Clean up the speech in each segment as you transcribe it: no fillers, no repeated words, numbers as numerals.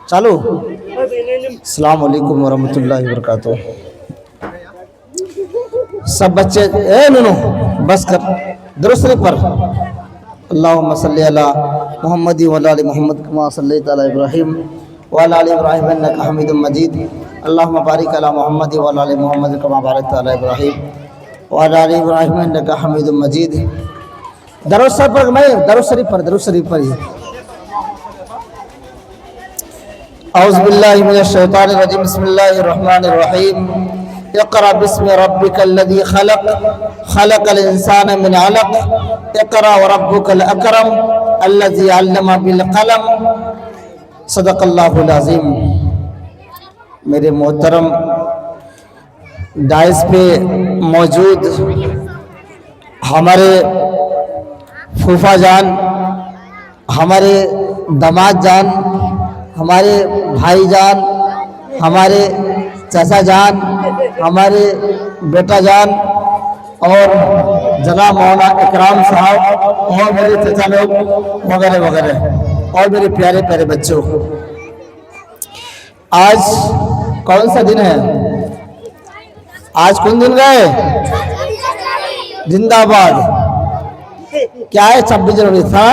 चालू। अस्सलाम वालेकुम वरहमतुल्लाहि वबरकातुह। सब बच्चे नुनो बस कर दुरुस्त शरीफ पर अल्लाहुम्मा सल्ली अला मुहम्मद व अला आलि मुहम्मद कमा सल्लैता अला इब्राहीम व अला आलि इब्राहीम इन्नका हमीदुम मजीद। अल्लाहुम्मा बारिक अला मुहम्मद व अला आलि मुहम्मद कमा बारकता अला इब्राहीम व अला आलि इब्राहीम इन्नका हमीदुम मजीद। दुरूद शरीफ पर मैं दुरूद शरीफ पर ही औज़ु बिल्लाहि मिनश शैतानिर रजीम बिस्मिल्लाहिर रहमानिर रहीम। इक़रा बिस्मि रब्बिकल्लज़ी खलक़ खलक़ल इंसाना मिन अलक़ इक़रा व रब्बुकल अकरम अल्लज़ी अल्लमा बिल क़लम सदक़ल्लाहुल अज़ीम। मेरे मोहतरम डाइस पे मौजूद हमारे फूफा जान, हमारे दामाद जान, हमारे भाई जान, हमारे चाचा जान, हमारे बेटा जान और जनाब मौलाना इकराम साहब और मेरे चाचा लोग वगैरह वगैरह और मेरे प्यारे प्यारे बच्चों, आज कौन सा दिन है? आज कौन दिन गए? जिंदाबाद। क्या है? 26 जनवरी था।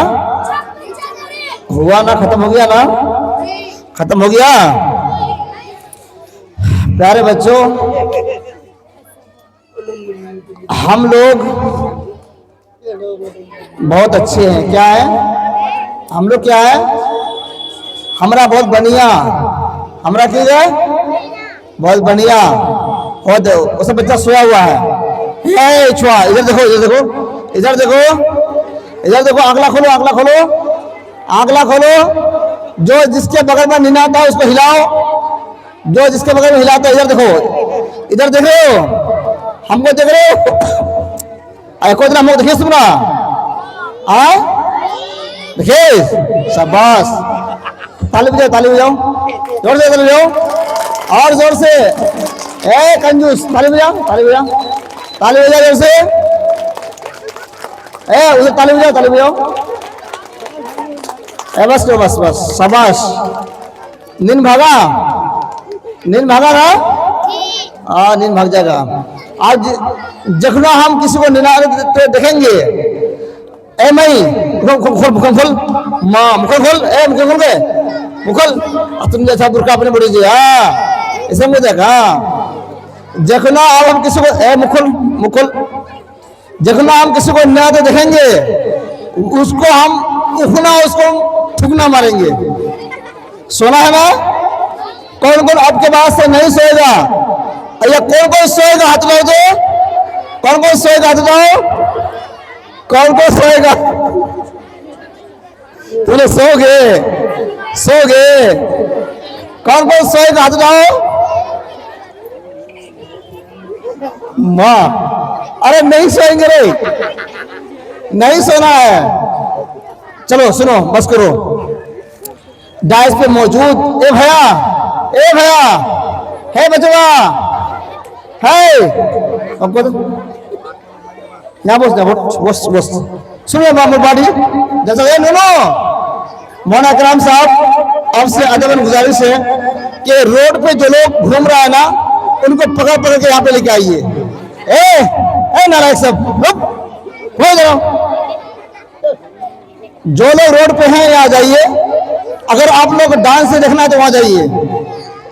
हुआ ना? खत्म हो गया ना? खत्म हो गया। प्यारे बच्चों, हम लोग बहुत अच्छे हैं। क्या है? हम लोग क्या है? हमरा बहुत बढ़िया। हमरा की है? बहुत बढ़िया। और उसे बच्चा सोया हुआ है। छुआ, इधर देखो, इधर देखो, इधर देखो, इधर देखो। आंखला खोलो, आंखला खोलो, आंखला खोलो। जो जिसके बगल में निनाता है उसको हिलाओ। जो जिसके बगल में हिलाता है, इधर देखो, इधर देख रहे हो, हमको देख रहे हो। को इतना हमको देखिए सुना देखिए। शाबाश। ताली बजाओ, ताली बजाओ, जोर से ताली बजाओ और जोर से। कंजूस, ताली बजाओ, ताली बजाओ, ताली बजाओ जोर से। उधर ताली बजाओ, ताली बजाओ। बस बस बस, शाबाश। नींद भागा? नींद भागा ना? हाँ, नींद भाग जाएगा। आज जखना हम किसी को निनाते देखेंगे, ए मई मुखल मुखल माँ मुखल खोल, ए मुखल खोल के मुखल। तुम जैसा बुरका अपने बड़ी जी। हाँ, इसे मुझे देखा। जखना हम किसी को ए मुखल मुखल, जखना हम किसी को निनाते देखेंगे, उसको हम उखना, उसको थूकना मारेंगे। सोना है ना? कौन कौन आपके बाद से नहीं सोएगा? या कौन कौन सोएगा? हाथ लो तो। कौन कौन सोएगा? हाथ लो। कौन कौन सोएगा? बोले सोगे, सोगे। कौन कौन सोएगा? हाथ लो। माँ, अरे नहीं सोएंगे रे, नहीं सोना है। चलो सुनो, बस करो। डाइस पे मौजूद ए भैया, ए भैया, है बचवा, है आपको तो यहाँ बस बस सुनिए मामू बाड़ी जैसा ये नो मौलाना इकराम साहब, आपसे अदबन गुजारिश है कि रोड पे जो लोग घूम रहा है ना, उनको पकड़ पकड़ के यहाँ पे लेके आइए। ए नारायण साहब, हो जाओ। जो लोग रोड पे हैं यहाँ जाइए। अगर आप लोग डांस से देखना है तो वहां जाइए,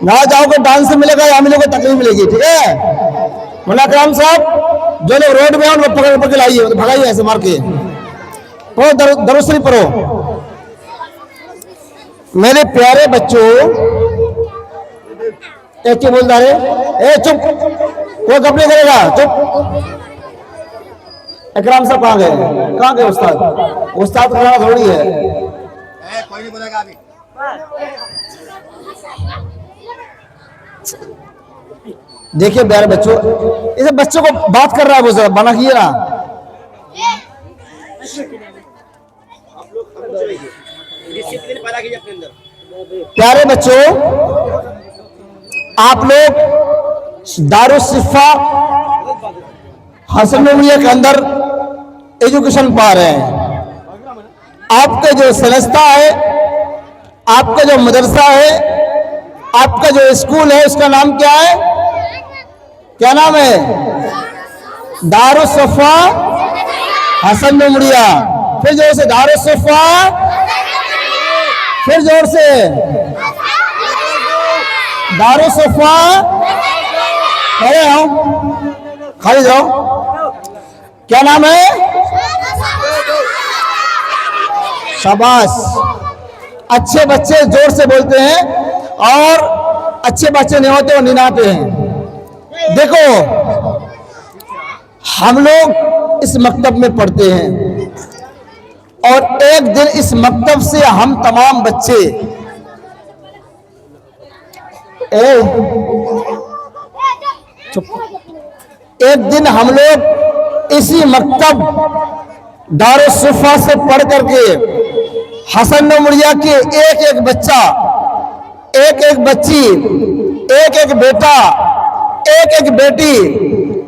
ना जाओगे डांस से मिलेगा या मिलेगा तकलीफ मिलेगी। ठीक है मौलाना इकराम साहब, जो लोग रोड में हैं उनको पकड़ पकड़ लाइए, तो भगाइए ऐसे मार के। दुरूद शरीफ पढ़ो। मेरे प्यारे बच्चों, एक के बोलता है, चुप, वो कपड़े करेगा, चुप। इकराम साहब कहाँ गए? कहाँ गए उस्ताद? उस्ताद कराना थोड़ी है। कोई नहीं बोलेगा अभी। देखिए प्यारे बच्चों, इसे बच्चों को बात कर रहा है वो, जरा बना किए ना। प्यारे बच्चों, आप लोग दारुस्सिफ़ा हसन नूरिया के अंदर एजुकेशन पा रहे हैं। आपके जो संस्था है आपका जो मदरसा है, आपका जो स्कूल है, उसका नाम क्या है? क्या नाम है? दारुस्सफ़ा हसन नुमरिया। फिर जोर से दारुस्सफ़ा, फिर जोर से दारुस्सफ़ा। खड़े आओ, खड़े जाओ। क्या नाम है? शाबाश। अच्छे बच्चे जोर से बोलते हैं और अच्छे बच्चे नहीं होते वो निनाते हैं। देखो, हम लोग इस मकतब में पढ़ते हैं और एक दिन इस मकतब से हम तमाम बच्चे एक दिन हम लोग इसी मकतब दारुस्सफ़ा से पढ़ करके हसन नुमरिया के एक एक बच्चा, एक एक बच्ची, एक एक बेटा, एक एक बेटी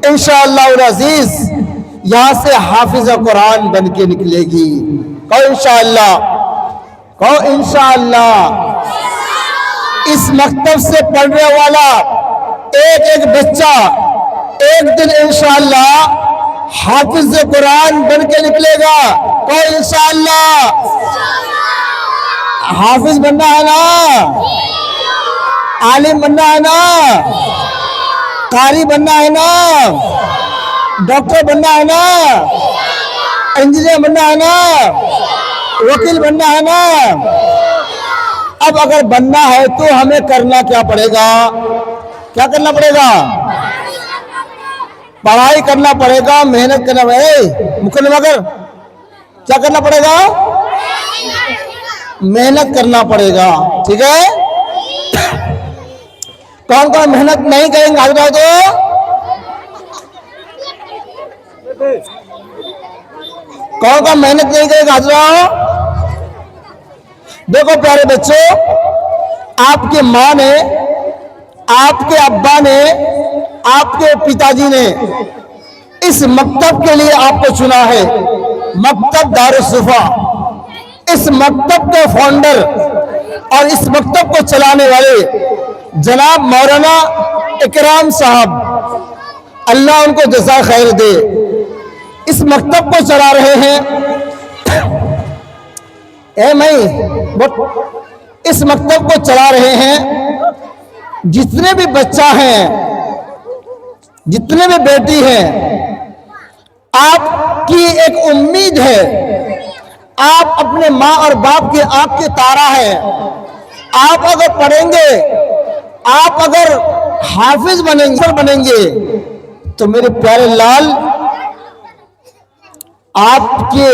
इंशाअल्लाह अज़ीज़ यहां से हाफिज़ कुरान बन के निकलेगी। कहो इंशाअल्लाह, कहो इंशाअल्लाह। इस मकतब से पढ़ने वाला एक एक बच्चा एक दिन इंशाअल्लाह हाफिज़ कुरान बन के निकलेगा। कहो इंशाअल्लाह। हाफिज बनना है ना, आलिम बनना है ना, कारी बनना है ना, डॉक्टर बनना है ना, इंजीनियर बनना है ना, वकील बनना है ना। अब अगर बनना है तो हमें करना क्या पड़ेगा? क्या करना पड़ेगा? पढ़ाई करना पड़ेगा, मेहनत करना पड़ेगा। मुकदमा कर, क्या करना पड़ेगा? मेहनत करना पड़ेगा। ठीक है? कौन कौन मेहनत नहीं करेंगे हाथ उठाओ तो? कौन कौन मेहनत नहीं करेगा हाथ उठाओ? देखो प्यारे बच्चों, आपके माँ ने, आपके अब्बा ने, आपके पिताजी ने इस मकतब के लिए आपको चुना है, मकतब दारुस्सफ़ा। इस मकतब के फाउंडर और इस मकतब को चलाने वाले जनाब मौलाना इकराम साहब, अल्लाह उनको जज़ा खैर दे, इस मकतब को चला रहे हैं। इस मकतब को चला रहे हैं। जितने भी बच्चा हैं, जितने भी बेटी हैं, आपकी एक उम्मीद है, आप अपने माँ और बाप के आंख के तारा है। आप अगर पढ़ेंगे, आप अगर हाफिज बनेंगे तो मेरे प्यारे लाल, आपके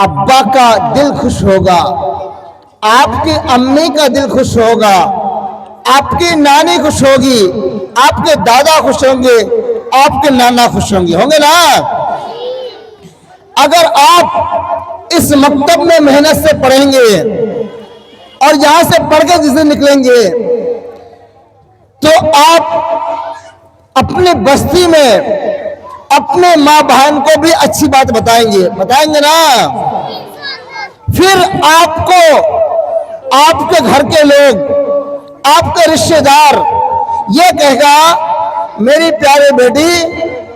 अब्बा का दिल खुश होगा, आपकी अम्मी का दिल खुश होगा, आपकी नानी खुश होगी, आपके दादा खुश होंगे, आपके नाना खुश होंगे ना। अगर आप इस मकतब में मेहनत से पढ़ेंगे और यहां से पढ़ के जिसे निकलेंगे तो आप अपने बस्ती में अपने माँ बहन को भी अच्छी बात बताएंगे ना। फिर आपको आपके घर के लोग, आपके रिश्तेदार ये कहेगा, मेरी प्यारी बेटी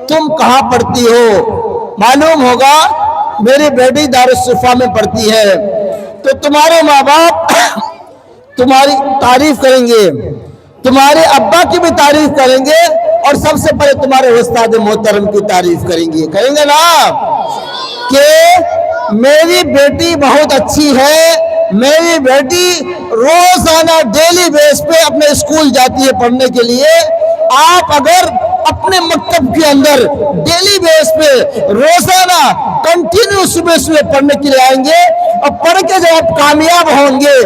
तुम कहाँ पढ़ती हो? मालूम होगा मेरी बेटी दारुस्सफ़ा में पढ़ती है। तो तुम्हारे माँ बाप तुम्हारी तारीफ करेंगे, तुम्हारे अब्बा की भी तारीफ करेंगे और सबसे पहले तुम्हारे उस्ताद मोहतरम की तारीफ करेंगे ना कि मेरी बेटी बहुत अच्छी है, मेरी बेटी रोजाना डेली बेस पे अपने स्कूल जाती है पढ़ने के लिए। आप अगर अपने मकतब के अंदर डेली बेस पे रोजाना कंटिन्यू सुबह पढ़ने के लिए आएंगे और पढ़ के जब आप कामयाब होंगे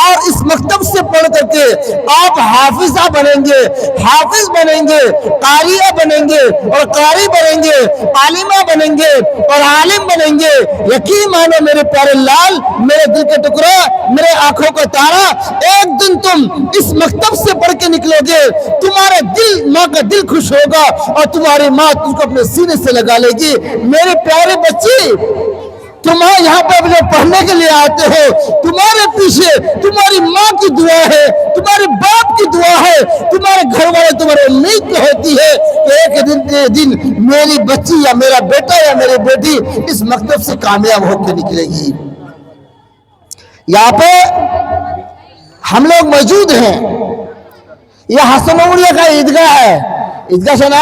और इस मकतब से पढ़ करके आप हाफिजा बनेंगे, हाफिज बनेंगे, कारिया बनेंगे और कारी बनेंगे, आलिमा बनेंगे और आलिम बनेंगे। यकीन मानो मेरे प्यारे लाल, मेरे दिल के टुकड़ा, मेरे आंखों का तारा, एक दिन तुम इस मकतब से पढ़ के निकलोगे, तुम्हारे दिल, माँ का दिल खुश होगा और तुम्हारी माँ तुमको अपने सीने से लगा लेगी। मेरे प्यारे बच्चे, तुम यहाँ पे अपने पढ़ने के लिए आते हो, तुम्हारे पीछे तुम्हारी माँ की दुआ है, तुम्हारे बाप की दुआ है, तुम्हारे घर वाले तुम्हारे उम्मीद होती है कि एक दिन मेरी बच्ची या मेरा बेटा या मेरी बेटी इस मकतब से कामयाब होकर निकलेगी। यहाँ पे हम लोग मौजूद हैं। यह हसनौरिया का ईदगाह है। ईदगाह से ना,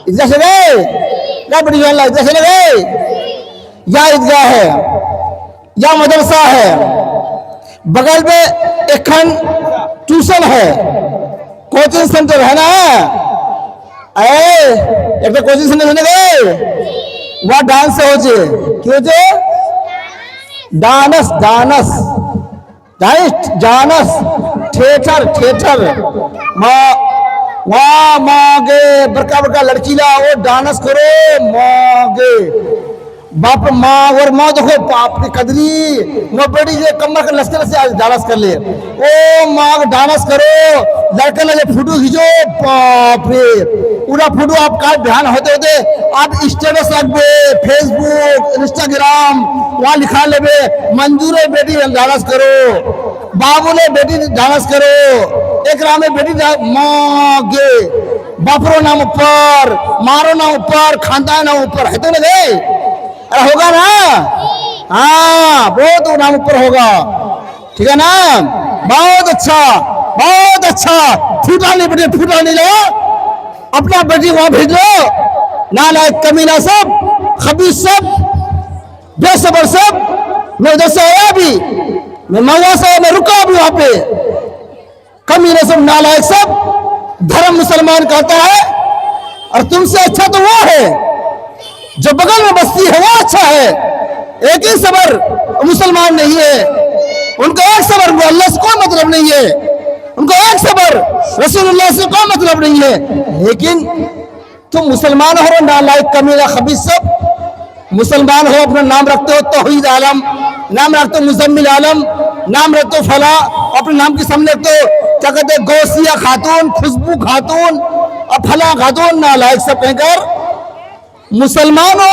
ईदगाह से गए क्या बड़ी ईदगाह से गए। या ईदगाह है या मदरसा है, बगल में एक खंड ट्यूशन है, कोचिंग सेंटर है ना। एक तो कोचिंग सेंटर सुने गए, वह डांस हो जे क्यों जे dance dance dance theatre theatre वहाँ मांगे बड़का बड़का लड़कीला वो डांस करो मांगे बाप माँ और माँ देखो बाप की कदरी वो बड़ी ये कमर के लश्कर से आज डांस कर ले ओ माँ डांस करो लड़के लगे फोटो खींचो बाप रे पूरा फोटो आप का ध्यान होते होते आप स्टेटस रखबे फेसबुक इंस्टाग्राम वहाँ लिखा लेबे मंजूर है बेटी डांस करो बाबू ने बेटी डांस करो एक राम में बेटी माँ गे बापरो नाम ऊपर मारो ना ऊपर खानदान ना ऊपर है तो लगे अरे होगा ना। हाँ बहुत नाम ऊपर होगा ठीक है ना। बहुत अच्छा फूटा नहीं बेटे फूटा नहीं लो अपना बेटी वहां भेज लो नालायक कमीना सब खबीस सब बेसबर सब। मैं उधर से आया अभी मैं महुआ से मैं रुका अभी वहां पे कमीना सब नालायक सब धर्म मुसलमान कहता है और तुमसे अच्छा तो वो है जो बगल में बस्ती है वो अच्छा है। एक ही सबर मुसलमान नहीं है उनका एक सबर अल्लाह से कोई मतलब नहीं है उनको एक सबर रसूलुल्लाह से कोई मतलब नहीं है। लेकिन तुम मुसलमान हो नालायक कमीना खबीस सब मुसलमान हो अपना नाम रखते हो तौहीद आलम नाम रखते हो मुजम्मिल आलम नाम रखते हो फला अपने नाम के सामने रखते हो क्या कहते गौसिया खातून खुशबू खातून और फला खातून नालायक सब कहकर मुसलमान हो